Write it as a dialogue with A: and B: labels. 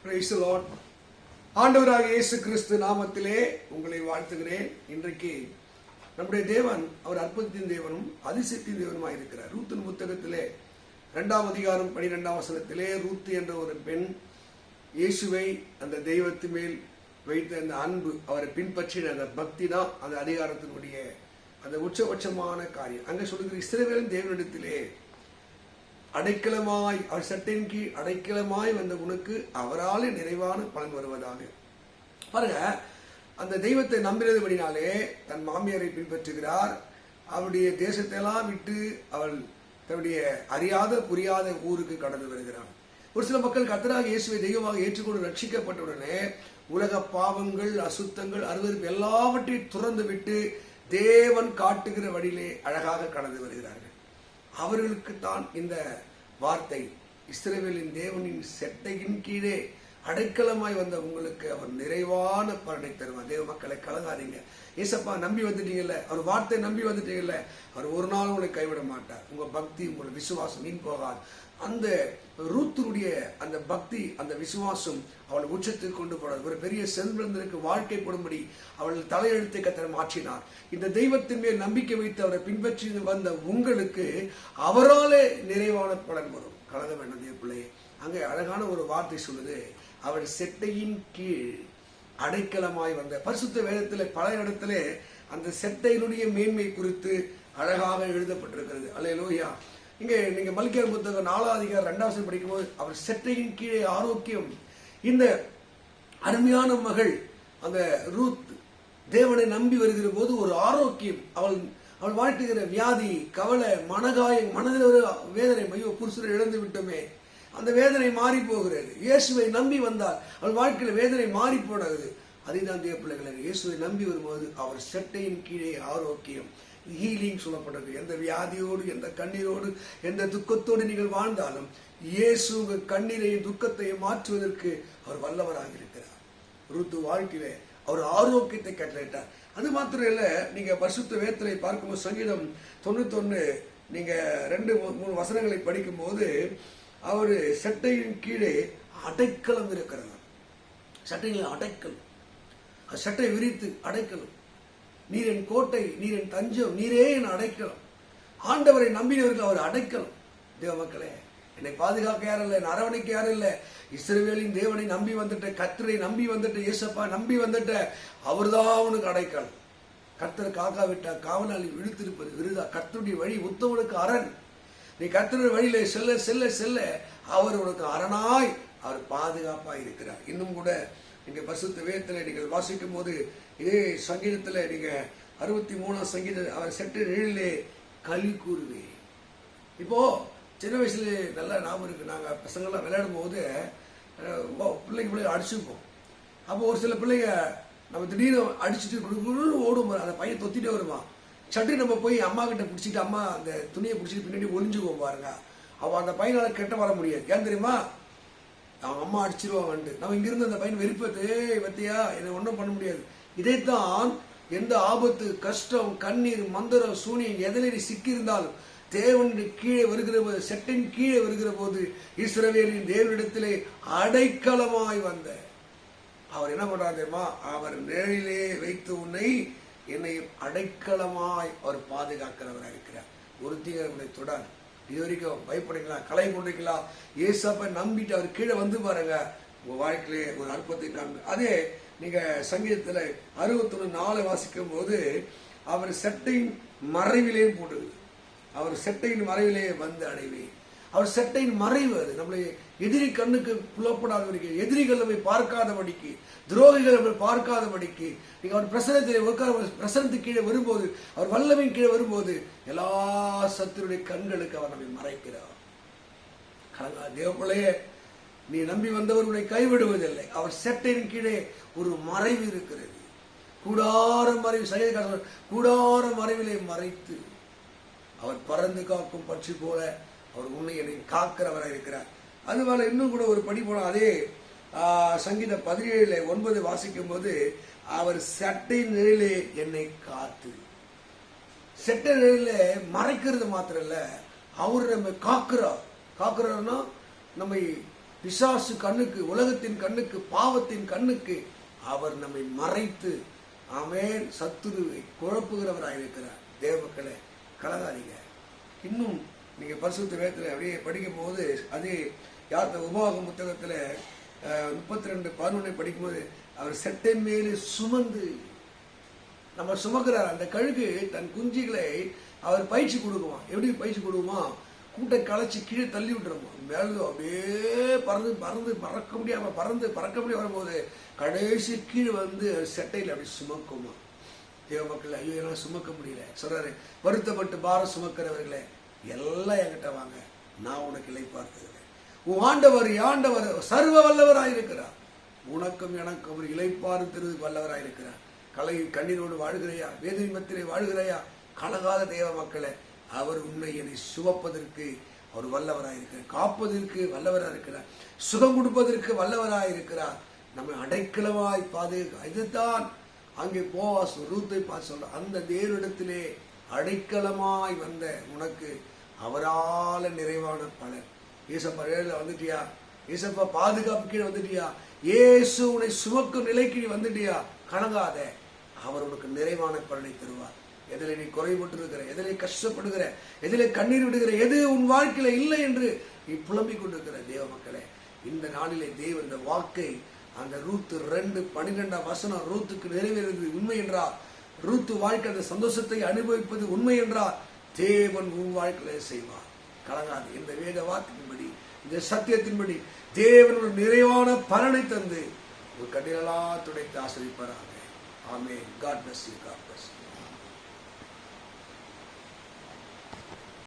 A: Praise the Lord. ஆண்டவராகிய இயேசு கிறிஸ்து நாமத்திலே உங்களை வாழ்த்துகிறேன். இன்றைக்கு நம்முடைய தேவன் அவர் அற்புதத்தின் தேவனும் அதிசயத்தின் தேவனுமாய் இருக்கிறார். ரூத்தின் புத்தகத்திலே 2ஆம் அதிகாரம் 12ஆம் வசனத்திலே ரூத் என்ற ஒரு பெண் இயேசுவை அந்த தெய்வத்தின் மேல் வைத்த அந்த அன்பு, அவரை பின்பற்றின அந்த பக்தி தான் அந்த அதிகாரத்தினுடைய அந்த உச்சபட்சமான காரியம். அங்கே சொல்லுகிற இஸ்ரவேலின் தேவனிடத்திலே அடைக்கலமாய், அவர் சட்டையின் கீழ் அடைக்கலமாய் வந்த உனக்கு அவராலே நிறைவான பலன் வருவதாக. பாருங்க, அந்த தெய்வத்தை நம்பினதுபடினாலே தன் மாமியாரை பின்பற்றுகிறார். அவருடைய தேசத்தை எல்லாம் விட்டு அவள் தன்னுடைய அறியாத புரியாத ஊருக்கு கடந்து வருகிறார். ஒரு சில மக்கள் கர்த்தராகிய இயேசுவை தெய்வமாக ஏற்றுக்கொண்டு ரட்சிக்கப்பட்டவுடனே உலக பாவங்கள், அசுத்தங்கள், அருவருப்பு எல்லாவற்றையும் துறந்து விட்டு தேவன் காட்டுகிற வழியிலே அழகாக கடந்து வருகிறார்கள். அவர்களுக்கு தான் இந்த வார்த்தை, இஸ்ரவேலின் தேவனின் செட்டையின் கீழே அடைக்கலமாய் வந்த உங்களுக்கு அவர் நிறைவான பலனை தருவார். தேவ மக்களை கலங்காதீங்க. ஏசப்பா நம்பி வந்துட்டீங்கல்ல, அவர் வார்த்தை நம்பி வந்துட்டீங்கல்ல, அவர் ஒரு நாள் உங்களை கைவிட மாட்டார். உங்க பக்தி, உங்களோட விசுவாசம் வீண் போகாது. அந்த ரூத்தினுடைய அந்த பக்தி, அந்த விசுவாசம் அவளை உச்சத்துக்கு கொண்டு போனார். ஒரு பெரிய செல்வந்தருக்கு வாழ்க்கை போடும்படி அவள் தலையெழுத்தை கர்த்தர் மாற்றினார். இந்த தெய்வத்தின் மேல் நம்பிக்கை வைத்து அவரை பின்பற்றி வந்த உங்களுக்கு அவராலே நிறைவான பலன் வரும். கலங்க வேண்டாம் தேவ பிள்ளையே. அங்கே அழகான ஒரு வார்த்தை சொல்லுது, அவள் செட்டையின் கீழ் அடைக்கலமாய் வந்த. பரிசுத்த வேதத்தில் பல இடத்துல அந்த செட்டையினுடைய மேன்மை குறித்து அழகாக எழுதப்பட்டிருக்கிறது. அல்லேலூயா. இங்கே நீங்க மல்கியார் புத்தகம் 4ஆம் அதிகாரம் 2ஆம் வசனம் படிக்கும்போது அவர் செட்டையின் கீழே ஆரோக்கியம். இந்த அருமையான மகள் அந்த ரூத் தேவனை நம்பி வருகிற போது ஒரு ஆரோக்கியம். அவள் வாழ்த்துகிற வியாதி, கவலை, மனகாயம், மனதில் ஒரு வேதனை, ஐயோ புருஷரை இழந்து விட்டோமே, அந்த வேதனை மாறி போகிறது. இயேசுவை நம்பி வந்தால் அவள் வாழ்க்கையில வேதனை மாறி போனது. அதுதான் தேவ பிள்ளைகளை, இயேசுவை நம்பி வரும்போது அவர் செட்டையின் கீழே ஆரோக்கியம், ஹீலிங் சொல்லப்படுறது. எந்த வியாதியோடு, எந்த கண்ணீரோடு, எந்த துக்கத்தோடு நீங்கள் வாழ்ந்தாலும் இயேசு உங்கள் கண்ணீரையும் துக்கத்தையும் மாற்றுவதற்கு அவர் வல்லவராக இருக்கிறார். ரூத் வாழ்க்கையிலே அவர் ஆரோக்கியத்தை கட்டளையிட்டார். அது மாத்திரம் இல்ல, நீங்க பரிசுத்த வேதத்தை பார்க்கும்போது சங்கீதம் 91 நீங்க 2-3 வசனங்களை படிக்கும் போது அவரு சட்டையின் கீழே அடைக்கலம் இருக்கிறார். சட்டையில் அடைக்கலம், சட்டை விரித்து அடைக்கலம். நீர் என் கோட்டை, நீர் என் தஞ்சம், நீரே என் அடைக்கலம். ஆண்டவரை நம்பினவர்கள் அவர் அடைக்கலம். தேவ மக்களே, என்னை பாதுகாக்க யாரும் இல்லை, என்னை அரவணைக்க யாரும் இல்லை. இஸ்ரவேலின் தேவனை நம்பி வந்துட்ட, கர்த்தரை நம்பி வந்துட்ட, இயேசப்பா நம்பி வந்துட்ட, அவர்தான் அவனுக்கு அடைக்கலம். கர்த்தர் காக்கா விட்டா காவலாளி விழுத்திருப்பது விருதா. கர்த்தருடைய வழி உத்தவனுக்கு அரண். நீ கர்த்தருடைய வழியில செல்ல செல்ல செல்ல அவர் உனக்கு அரணாய், அவர் பாதுகாப்பாய் இருக்கிறார். இன்னும் கூட நீங்க பரிசுத்த வேதத்துல நீங்கள் வாசிக்கும் போது இதே சங்கீதத்துல நீங்க 63ஆம் சங்கீதம், அவர் செட்டு நிழலிலே களி கூறுவே. இப்போ சின்ன வயசுல நல்லா ஞாபகம் இருக்கு, நாங்க பசங்கள்லாம் விளையாடும் போது பிள்ளைங்க அடிச்சுப்போம். அப்போ ஒரு சில பிள்ளைங்க நம்ம திடீர்னு அடிச்சுட்டு ஓடும், அந்த பையன் தொத்திட்டே வருவான். சட்டு நம்ம போய் அம்மா கிட்ட பிடிச்சிட்டு, அம்மா அந்த துணியை பிடிச்சிட்டு பின்னாடி ஒளிஞ்சுக்குவோம் பாருங்க. அவன் அந்த பையனால கெட்ட வர முடியாது. ஏன் தெரியுமா? அவன் அம்மா அடிச்சிருவான்ட்டு. நம்ம இங்கிருந்து அந்த பையன் வெறுப்பது, பத்தியா என்னை ஒன்றும் பண்ண முடியாது. இதைத்தான் எந்த ஆபத்து, கஷ்டம், கண்ணீர், மந்திரம், சூனியம் எதிரி சிக்கியிருந்தாலும் தேவனுடைய கீழே வருகிற போது, செட்டின் கீழே வருகிற போது இஸ்ரவேலின் தேவனிடத்திலே அடைக்கலமாய் வந்த அவர் என்ன பண்றார் தெரியுமா? அவர் நிழலிலே வைத்து உன்னை என்னை அடைக்கலமாய் அவர் பாதுகாக்கிறவராக இருக்கிறார். ஒரு தீங்கை தொடார். இது வரைக்கும் பயப்படுங்களா, கலை கொண்டிருக்கலா, ஏசப்பை நம்பிட்டு அவர் கீழே வந்து பாருங்க, உங்க வாழ்க்கையிலே ஒரு அற்புதத்தை காண்பு. அதே நீங்க சங்கீதத்துல 61:4 வாசிக்கும் போது அவர் செட்டையின் மறைவிலே போடுது, அவர் செட்டையின் மறைவிலே வந்து அடைவே. அவர் செட்டையின் மறைவு, அது நம்மளை எதிரி கண்ணுக்கு புலப்படாதபடிக்கு, எதிரிகள் நம்மை பார்க்காதபடிக்கு, துரோகிகள் நம்மை பார்க்காதபடிக்கு, நீங்க அவர் பிரசனத்துக்கு கீழே வரும்போது, அவர் வல்லமையின் கீழே வரும்போது எல்லா சத்துருடைய கண்களுக்கு அவர் நம்மை மறைக்கிறார். தேவப்பிள்ளையே, நீ நம்பி வந்தவர் உன்னை கைவிடுவதில்லை. அவர் செட்டையின் கீழே ஒரு மறைவு இருக்கிறது. கூடார மறைவு, சையக்காரர் கூடார மறைவிலே மறைத்து அவர் பறந்து காக்கும் பட்சி போல அவர் உன்னை என்னை காக்கிறவராக இருக்கிறார். அதுபோல இன்னும் கூட ஒரு படி போன அதே சங்கீத 17:9 வாசிக்கும் போது அவர் சட்டை நிழலே என்னை காத்து. செட்டை நிழல மறைக்கிறது மாத்திரம் இல்ல, அவர் நம்ம காக்கிறார். காக்கிறார்னா நம்மை பிசாசு கண்ணுக்கு, உலகத்தின் கண்ணுக்கு, பாவத்தின் கண்ணுக்கு அவர் நம்மை மறைத்து ஆமென் சத்துருவை குழப்புகிறவராயிருக்கிறார். தேவ மக்களே, கலகாதீங்க. இன்னும் நீங்க பரிசுத்த வேதத்தில் அப்படியே படிக்கும் போது அதே யார் உபாகம புத்தகத்துல 32:11 படிக்கும்போது அவர் செட்டின் மேலே சுமந்து நம்ம சுமக்கிறார். அந்த கழுகு தன் குஞ்சுகளை அவர் பயிற்சி கொடுக்குவான். எப்படி பயிற்சி கொடுக்குமா? கூட்டை களைச்சி கீழே தள்ளி விட்டுருமா, மேலே அப்படியே பறந்து பறந்து பறக்க முடியாம பறக்க முடியாம வரும்போது கடைசி கீழே வந்து செட்டையில் அப்படி சுமக்குமா. தேவ மக்கள், ஐயோ எல்லாம் சுமக்க முடியல சொல்றாரு, வருத்தப்பட்டு பாரம் சுமக்கிறவர்களே எல்லாம் என்கிட்ட வாங்க, நான் உனக்கு இளைப்பாறுத்துகிறேன். உன் ஆண்டவர் சர்வ வல்லவராயிருக்கிறார். உனக்கும் எனக்கும் ஒரு இளைப்பாறுத்துறது வல்லவராயிருக்கிறார். கண்ணீரோடு வாழ்கிறையா, வேதனை மத்திலே வாழ்கிறையா, கலகாத தேவ மக்களே, அவர் உன்னை என்னை சுமப்பதற்கு அவர் வல்லவராயிருக்கிறார், காப்பதற்கு வல்லவராயிருக்கிறார், சுகம் கொடுப்பதற்கு வல்லவராயிருக்கிறார், நம்மை அடைக்கலமாய் பாதுகா. இதுதான் அங்கே போவாஸ் ரூத்தை பார்த்து சொல்ற, அந்த தேவனிடத்திலே அடைக்கலமாய் வந்த உனக்கு அவரால நிறைவான பலன். ஏசப்பா வந்துட்டியா? ஏசப்பா பாதுகாப்பு கீழே வந்துட்டியா? இயேசு உன்னை சுமக்கும் நிலைக்கு வந்துட்டியா? கலங்காத, அவர் உனக்கு நிறைவான பலனை தருவார். எதிலே நீ குறைபட்டு இருக்கிற, எதிலே கஷ்டப்படுகிற, எதிலே கண்ணீர் விடுகிற, எது உன் வாழ்க்கையில இல்லை என்று நீ புலம்பிக் கொண்டிருக்கிற தேவ மக்களே, இந்த நாளிலே தேவன் இந்த வாக்கை அந்த ரூத்து 2:12 ரூத்துக்கு நிறைவேறுவது உண்மை என்றார். ரூத்து வாழ்க்கை அந்த சந்தோஷத்தை அனுபவிப்பது உண்மை என்றார். தேவன் உன் வாழ்க்கையில செய்வார். கலங்காது. இந்த வேத வார்த்தையின்படி, இந்த சத்தியத்தின்படி தேவன் ஒரு நிறைவான பலனை தந்து ஒரு கண்ணீரெல்லாம் துடைத்து ஆசிரிப்பாராக. ஆமென். God bless you. God bless you.